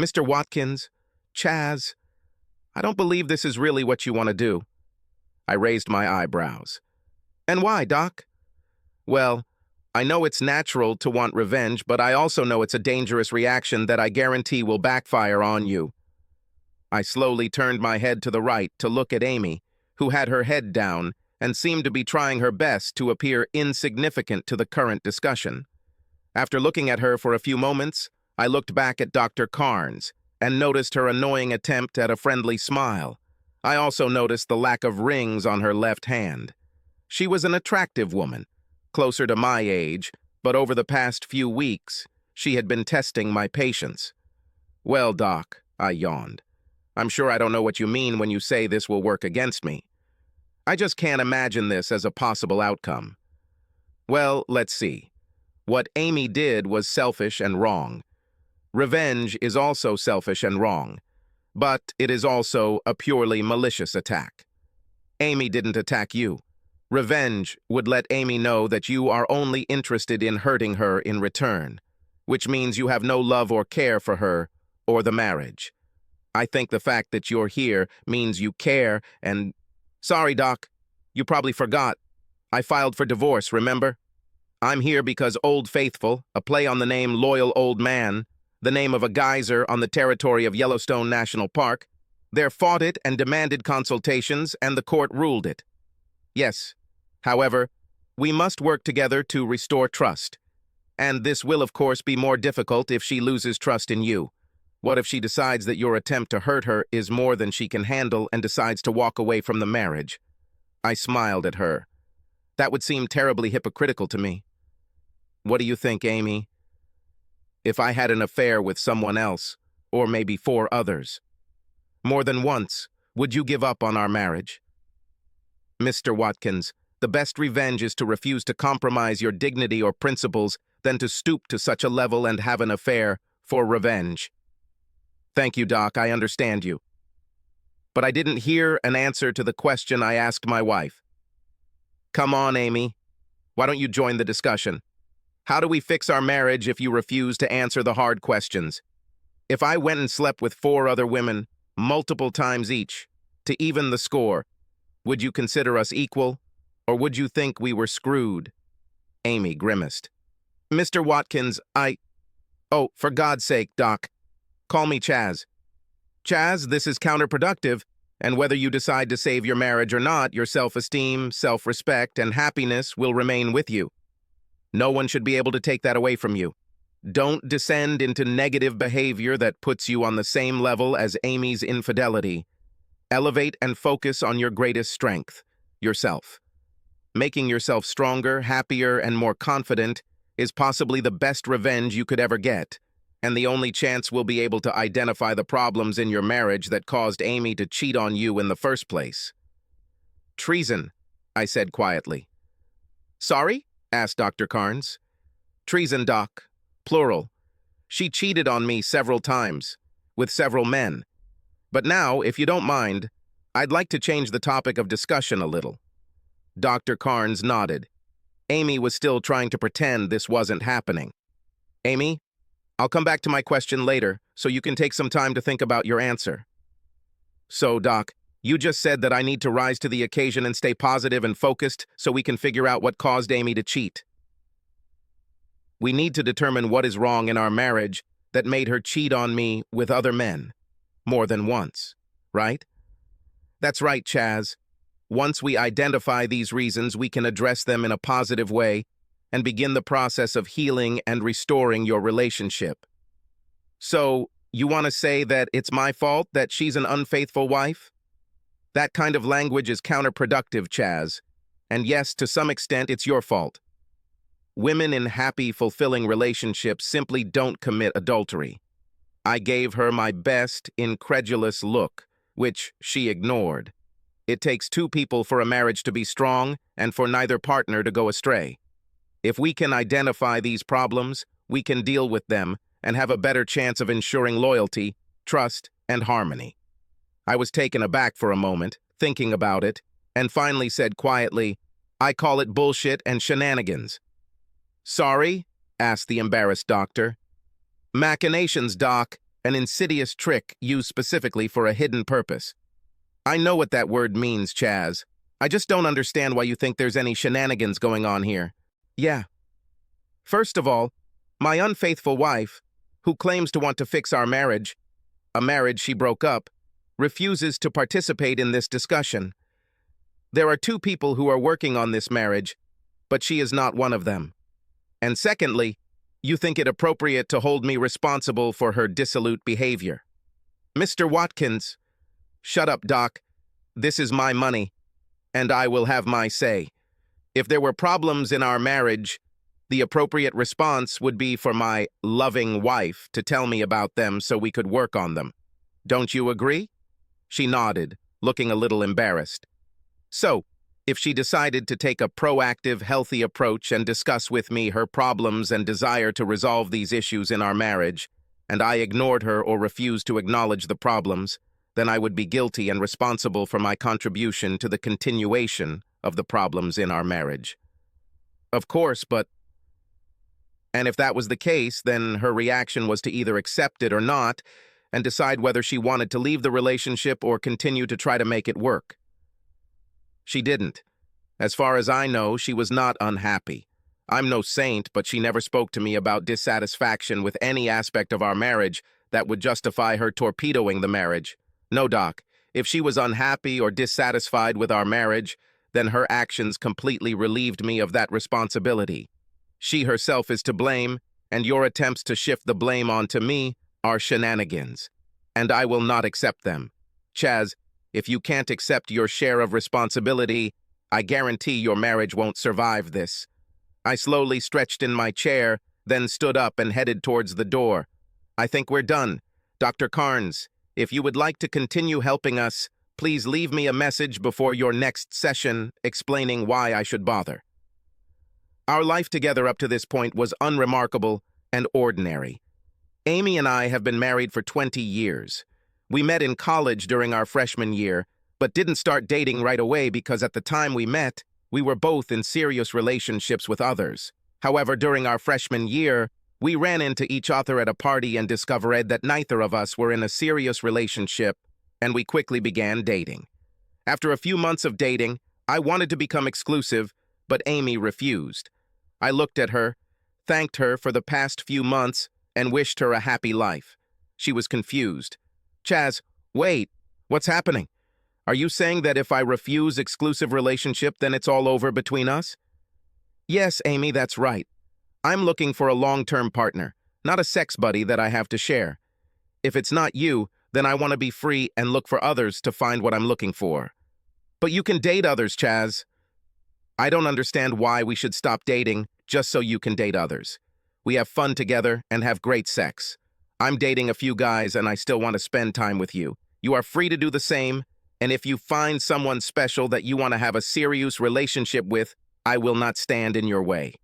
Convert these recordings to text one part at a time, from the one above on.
Mr. Watkins, Chaz, I don't believe this is really what you want to do. I raised my eyebrows. And why, Doc? Well, I know it's natural to want revenge, but I also know it's a dangerous reaction that I guarantee will backfire on you. I slowly turned my head to the right to look at Amy, who had her head down and seemed to be trying her best to appear insignificant to the current discussion. After looking at her for a few moments, I looked back at Dr. Carnes and noticed her annoying attempt at a friendly smile. I also noticed the lack of rings on her left hand. She was an attractive woman, closer to my age, but over the past few weeks, she had been testing my patience. Well, Doc, I yawned. I'm sure I don't know what you mean when you say this will work against me. I just can't imagine this as a possible outcome. Well, let's see. What Amy did was selfish and wrong. Revenge is also selfish and wrong, but it is also a purely malicious attack. Amy didn't attack you. Revenge would let Amy know that you are only interested in hurting her in return, which means you have no love or care for her or the marriage. I think the fact that you're here means you care and... Sorry, Doc. You probably forgot. I filed for divorce, remember? I'm here because Old Faithful, a play on the name Loyal Old Man, the name of a geyser on the territory of Yellowstone National Park, there fought it and demanded consultations, and the court ruled it. Yes. However, we must work together to restore trust. And this will, of course, be more difficult if she loses trust in you. What if she decides that your attempt to hurt her is more than she can handle and decides to walk away from the marriage? I smiled at her. That would seem terribly hypocritical to me. What do you think, Amy? If I had an affair with someone else, or maybe 4 others, more than once, would you give up on our marriage? Mr. Watkins, the best revenge is to refuse to compromise your dignity or principles than to stoop to such a level and have an affair for revenge. Thank you, Doc, I understand you. But I didn't hear an answer to the question I asked my wife. Come on, Amy. Why don't you join the discussion? How do we fix our marriage if you refuse to answer the hard questions? If I went and slept with 4 other women, multiple times each, to even the score, would you consider us equal, or would you think we were screwed? Amy grimaced. Mr. Watkins, Oh, for God's sake, Doc. Call me Chaz. Chaz, this is counterproductive, and whether you decide to save your marriage or not, your self-esteem, self-respect, and happiness will remain with you. No one should be able to take that away from you. Don't descend into negative behavior that puts you on the same level as Amy's infidelity. Elevate and focus on your greatest strength, yourself. Making yourself stronger, happier, and more confident is possibly the best revenge you could ever get, and the only chance we'll be able to identify the problems in your marriage that caused Amy to cheat on you in the first place. Treason, I said quietly. Sorry? Asked Dr. Carnes. Treason, Doc. Plural. She cheated on me several times, with several men. But now, if you don't mind, I'd like to change the topic of discussion a little. Dr. Carnes nodded. Amy was still trying to pretend this wasn't happening. Amy, I'll come back to my question later, so you can take some time to think about your answer. So, Doc, you just said that I need to rise to the occasion and stay positive and focused so we can figure out what caused Amy to cheat. We need to determine what is wrong in our marriage that made her cheat on me with other men, more than once, right? That's right, Chaz. Once we identify these reasons, we can address them in a positive way and begin the process of healing and restoring your relationship. So, you want to say that it's my fault that she's an unfaithful wife? That kind of language is counterproductive, Chaz. And yes, to some extent, it's your fault. Women in happy, fulfilling relationships simply don't commit adultery. I gave her my best, incredulous look, which she ignored. It takes 2 people for a marriage to be strong and for neither partner to go astray. If we can identify these problems, we can deal with them and have a better chance of ensuring loyalty, trust, and harmony. I was taken aback for a moment, thinking about it, and finally said quietly, I call it bullshit and shenanigans. Sorry? Asked the embarrassed doctor. Machinations, Doc, an insidious trick used specifically for a hidden purpose. I know what that word means, Chaz. I just don't understand why you think there's any shenanigans going on here. Yeah. First of all, my unfaithful wife, who claims to want to fix our marriage, a marriage she broke up, refuses to participate in this discussion. There are two people who are working on this marriage, but she is not one of them. And secondly, you think it appropriate to hold me responsible for her dissolute behavior. Mr. Watkins, shut up, Doc. This is my money, and I will have my say. If there were problems in our marriage, the appropriate response would be for my loving wife to tell me about them so we could work on them. Don't you agree? She nodded, looking a little embarrassed. So, if she decided to take a proactive, healthy approach and discuss with me her problems and desire to resolve these issues in our marriage, and I ignored her or refused to acknowledge the problems, then I would be guilty and responsible for my contribution to the continuation of the problems in our marriage. Of course, but... And if that was the case, then her reaction was to either accept it or not, and decide whether she wanted to leave the relationship or continue to try to make it work. She didn't. As far as I know, she was not unhappy. I'm no saint, but she never spoke to me about dissatisfaction with any aspect of our marriage that would justify her torpedoing the marriage. No, Doc, if she was unhappy or dissatisfied with our marriage, then her actions completely relieved me of that responsibility. She herself is to blame, and your attempts to shift the blame onto me are shenanigans, and I will not accept them. Chaz, if you can't accept your share of responsibility, I guarantee your marriage won't survive this. I slowly stretched in my chair, then stood up and headed towards the door. I think we're done. Dr. Carnes, if you would like to continue helping us, please leave me a message before your next session explaining why I should bother. Our life together up to this point was unremarkable and ordinary. Amy and I have been married for 20 years. We met in college during our freshman year, but didn't start dating right away because at the time we met, we were both in serious relationships with others. However, during our freshman year, we ran into each other at a party and discovered that neither of us were in a serious relationship, and we quickly began dating. After a few months of dating, I wanted to become exclusive, but Amy refused. I looked at her, thanked her for the past few months, and wished her a happy life. She was confused. Chaz, wait, what's happening? Are you saying that if I refuse exclusive relationship, then it's all over between us? Yes, Amy, that's right. I'm looking for a long-term partner, not a sex buddy that I have to share. If it's not you, then I want to be free and look for others to find what I'm looking for. But you can date others, Chaz. I don't understand why we should stop dating just so you can date others. We have fun together and have great sex. I'm dating a few guys and I still want to spend time with you. You are free to do the same, and if you find someone special that you want to have a serious relationship with, I will not stand in your way.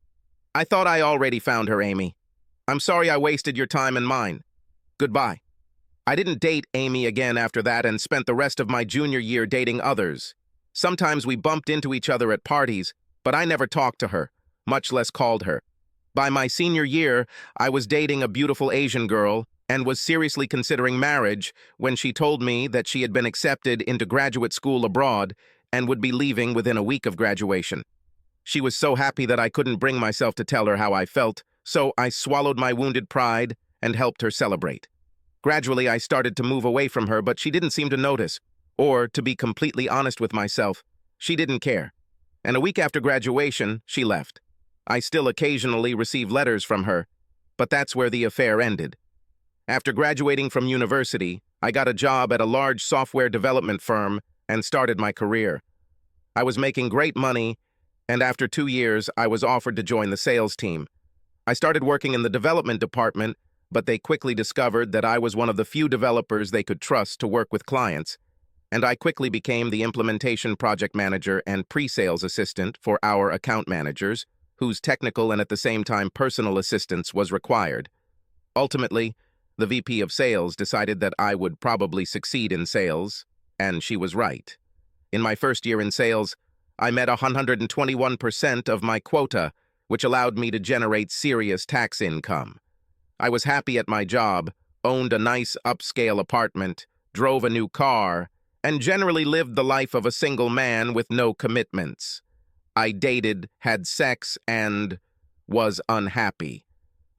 I thought I already found her, Amy. I'm sorry I wasted your time and mine. Goodbye. I didn't date Amy again after that and spent the rest of my junior year dating others. Sometimes we bumped into each other at parties, but I never talked to her, much less called her. By my senior year, I was dating a beautiful Asian girl and was seriously considering marriage when she told me that she had been accepted into graduate school abroad and would be leaving within a week of graduation. She was so happy that I couldn't bring myself to tell her how I felt, so I swallowed my wounded pride and helped her celebrate. Gradually, I started to move away from her, but she didn't seem to notice. Or, to be completely honest with myself, she didn't care. And a week after graduation, she left. I still occasionally receive letters from her, but that's where the affair ended. After graduating from university, I got a job at a large software development firm and started my career. I was making great money, and after 2 years, I was offered to join the sales team. I started working in the development department, but they quickly discovered that I was one of the few developers they could trust to work with clients, and I quickly became the implementation project manager and pre-sales assistant for our account managers, whose technical and at the same time personal assistance was required. Ultimately, the VP of sales decided that I would probably succeed in sales, and she was right. In my first year in sales, I met 121% of my quota, which allowed me to generate serious tax income. I was happy at my job, owned a nice upscale apartment, drove a new car, and generally lived the life of a single man with no commitments. I dated, had sex, and was unhappy.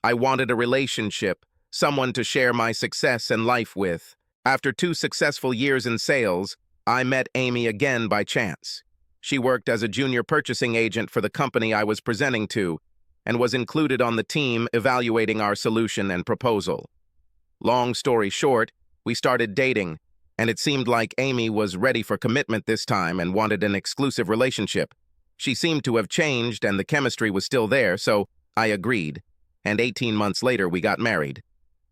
I wanted a relationship, someone to share my success and life with. After 2 successful years in sales, I met Amy again by chance. She worked as a junior purchasing agent for the company I was presenting to, and was included on the team evaluating our solution and proposal. Long story short, we started dating, and it seemed like Amy was ready for commitment this time and wanted an exclusive relationship. She seemed to have changed and the chemistry was still there, so I agreed, and 18 months later we got married.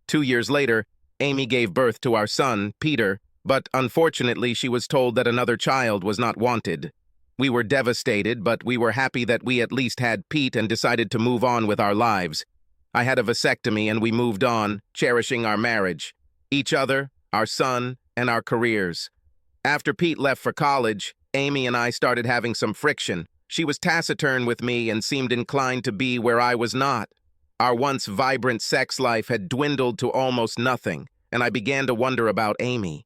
2 years later, Amy gave birth to our son, Peter, but unfortunately she was told that another child was not wanted. We were devastated, but we were happy that we at least had Pete and decided to move on with our lives. I had a vasectomy and we moved on, cherishing our marriage, each other, our son, and our careers. After Pete left for college, Amy and I started having some friction. She was taciturn with me and seemed inclined to be where I was not. Our once vibrant sex life had dwindled to almost nothing, and I began to wonder about Amy.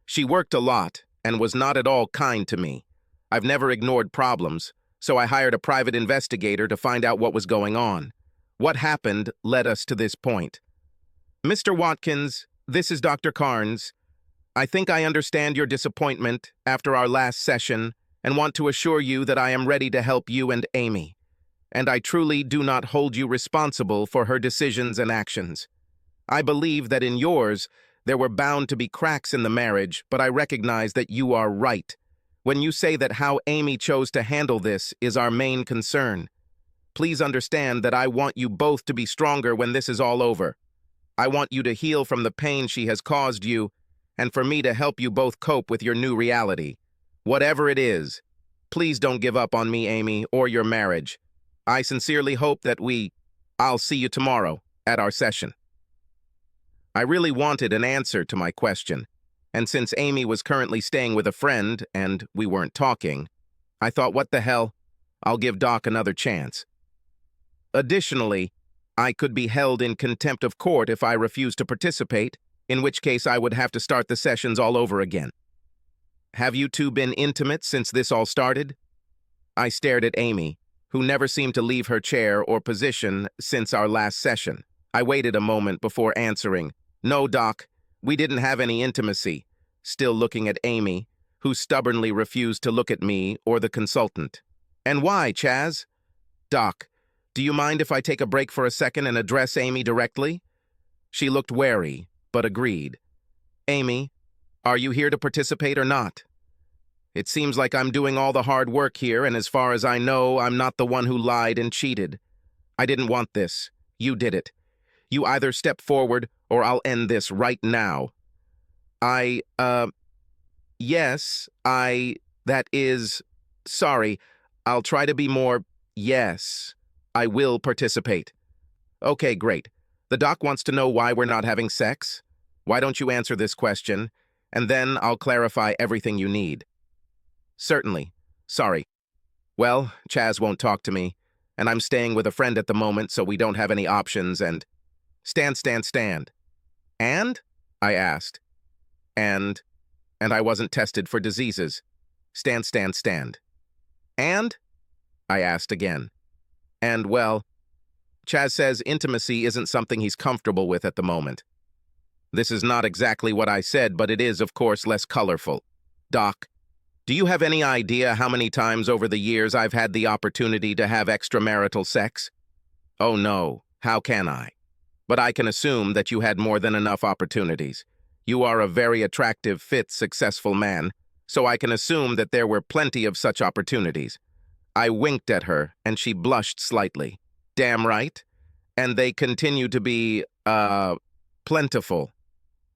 She worked a lot and was not at all kind to me. I've never ignored problems, so I hired a private investigator to find out what was going on. What happened led us to this point. Mr. Watkins, this is Dr. Carnes. I think I understand your disappointment after our last session and want to assure you that I am ready to help you and Amy. And I truly do not hold you responsible for her decisions and actions. I believe that in yours, there were bound to be cracks in the marriage, but I recognize that you are right when you say that how Amy chose to handle this is our main concern. Please understand that I want you both to be stronger when this is all over. I want you to heal from the pain she has caused you, and for me to help you both cope with your new reality. Whatever it is, please don't give up on me, Amy, or your marriage. I sincerely hope that I'll see you tomorrow at our session. I really wanted an answer to my question, and since Amy was currently staying with a friend and we weren't talking, I thought, what the hell, I'll give Doc another chance. Additionally, I could be held in contempt of court if I refused to participate, in which case I would have to start the sessions all over again. Have you two been intimate since this all started? I stared at Amy, who never seemed to leave her chair or position since our last session. I waited a moment before answering. No, Doc, we didn't have any intimacy. Still looking at Amy, who stubbornly refused to look at me or the consultant. And why, Chaz? Doc, do you mind if I take a break for a second and address Amy directly? She looked wary, but agreed. Amy, are you here to participate or not? It seems like I'm doing all the hard work here, and as far as I know, I'm not the one who lied and cheated. I didn't want this. You did it. You either step forward or I'll end this right now. Yes, that is, sorry, I'll try to be more, yes, I will participate. Okay, great. The doc wants to know why we're not having sex. Why don't you answer this question, and then I'll clarify everything you need. Certainly. Sorry. Well, Chaz won't talk to me, and I'm staying with a friend at the moment, so we don't have any options, and... Stand. And? I asked. And I wasn't tested for diseases. Stand. And? I asked again. And, well, Chaz says intimacy isn't something he's comfortable with at the moment. This is not exactly what I said, but it is, of course, less colorful. Doc, do you have any idea how many times over the years I've had the opportunity to have extramarital sex? Oh no, how can I? But I can assume that you had more than enough opportunities. You are a very attractive, fit, successful man, so I can assume that there were plenty of such opportunities. I winked at her, and she blushed slightly. Damn right. And they continue to be, plentiful.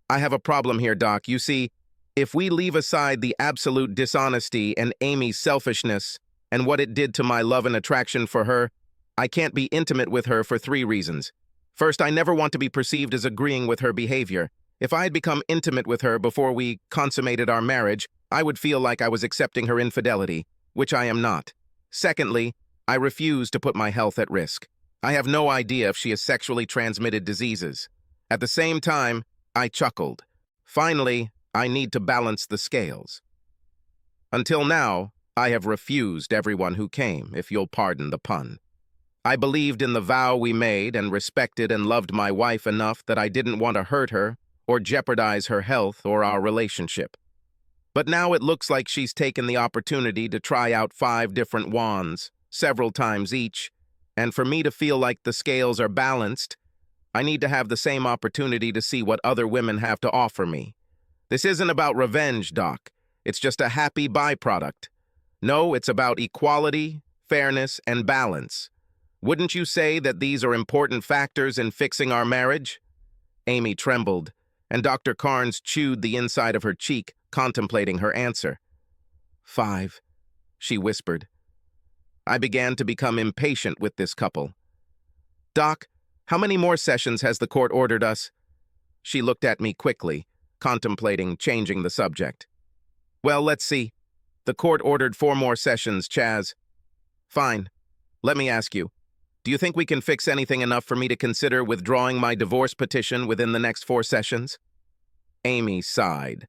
I have a problem here, Doc. You see, if we leave aside the absolute dishonesty and Amy's selfishness and what it did to my love and attraction for her, I can't be intimate with her for 3 reasons. First, I never want to be perceived as agreeing with her behavior. If I had become intimate with her before we consummated our marriage, I would feel like I was accepting her infidelity, which I am not. Secondly, I refuse to put my health at risk. I have no idea if she has sexually transmitted diseases. At the same time, I chuckled. Finally, I need to balance the scales. Until now, I have refused everyone who came, if you'll pardon the pun. I believed in the vow we made and respected and loved my wife enough that I didn't want to hurt her or jeopardize her health or our relationship. But now it looks like she's taken the opportunity to try out 5 different wands, several times each, and for me to feel like the scales are balanced, I need to have the same opportunity to see what other women have to offer me. This isn't about revenge, Doc. It's just a happy byproduct. No, it's about equality, fairness, and balance. Wouldn't you say that these are important factors in fixing our marriage? Amy trembled, and Dr. Carnes chewed the inside of her cheek, contemplating her answer. 5, she whispered. I began to become impatient with this couple. Doc, how many more sessions has the court ordered us? She looked at me quickly, contemplating changing the subject. Well, let's see. The court ordered 4 more sessions, Chaz. Fine. Let me ask you. Do you think we can fix anything enough for me to consider withdrawing my divorce petition within the next 4 sessions? Amy sighed.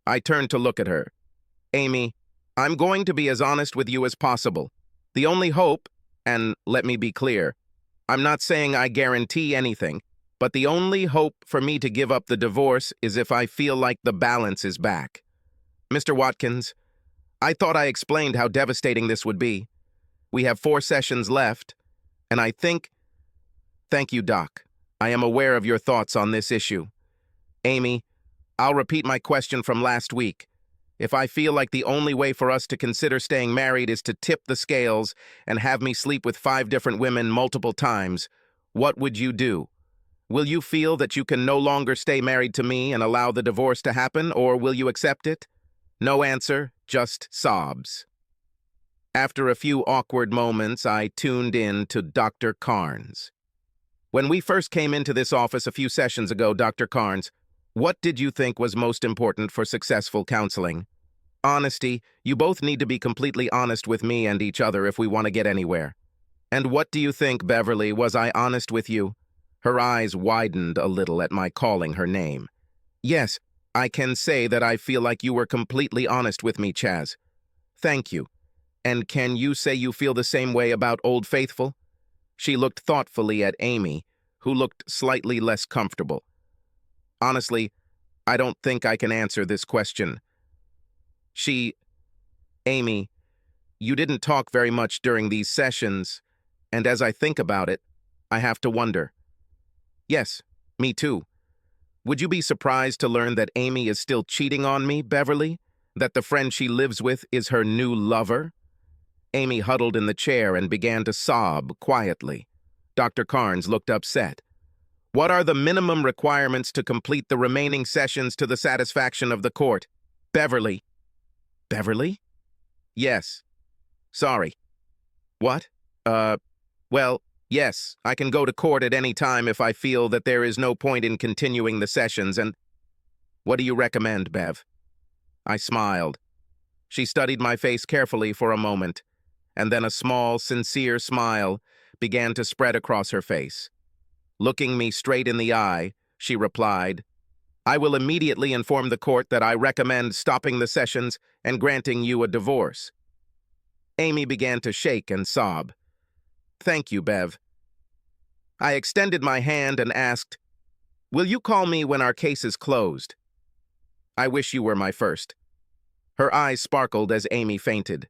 I turned to look at her. Amy, I'm going to be as honest with you as possible. The only hope, and let me be clear, I'm not saying I guarantee anything, but the only hope for me to give up the divorce is if I feel like the balance is back. Mr. Watkins, I thought I explained how devastating this would be. We have 4 sessions left, and I think... Thank you, Doc. I am aware of your thoughts on this issue. Amy, I'll repeat my question from last week. If I feel like the only way for us to consider staying married is to tip the scales and have me sleep with 5 different women multiple times, what would you do? Will you feel that you can no longer stay married to me and allow the divorce to happen, or will you accept it? No answer, just sobs. After a few awkward moments, I tuned in to Dr. Carnes. When we first came into this office a few sessions ago, Dr. Carnes, what did you think was most important for successful counseling? Honesty. You both need to be completely honest with me and each other if we want to get anywhere. And what do you think, Beverly? Was I honest with you? Her eyes widened a little at my calling her name. Yes, I can say that I feel like you were completely honest with me, Chaz. Thank you. And can you say you feel the same way about Old Faithful? She looked thoughtfully at Amy, who looked slightly less comfortable. Honestly, I don't think I can answer this question. Amy, you didn't talk very much during these sessions, and as I think about it, I have to wonder. Yes, me too. Would you be surprised to learn that Amy is still cheating on me, Beverly? That the friend she lives with is her new lover? Amy huddled in the chair and began to sob quietly. Dr. Carnes looked upset. What are the minimum requirements to complete the remaining sessions to the satisfaction of the court? Beverly. Beverly? Yes. Sorry. What? Well, yes, I can go to court at any time if I feel that there is no point in continuing the sessions, and... What do you recommend, Bev? I smiled. She studied my face carefully for a moment, and then a small, sincere smile began to spread across her face. Looking me straight in the eye, she replied, I will immediately inform the court that I recommend stopping the sessions and granting you a divorce. Amy began to shake and sob. Thank you, Bev. I extended my hand and asked, Will you call me when our case is closed? I wish you were my first. Her eyes sparkled as Amy fainted.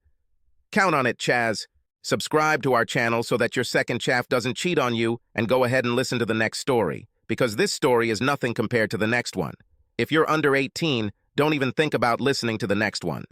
Count on it, Chaz. Subscribe to our channel so that your second shaft doesn't cheat on you, and go ahead and listen to the next story, because this story is nothing compared to the next one. If you're under 18, don't even think about listening to the next one.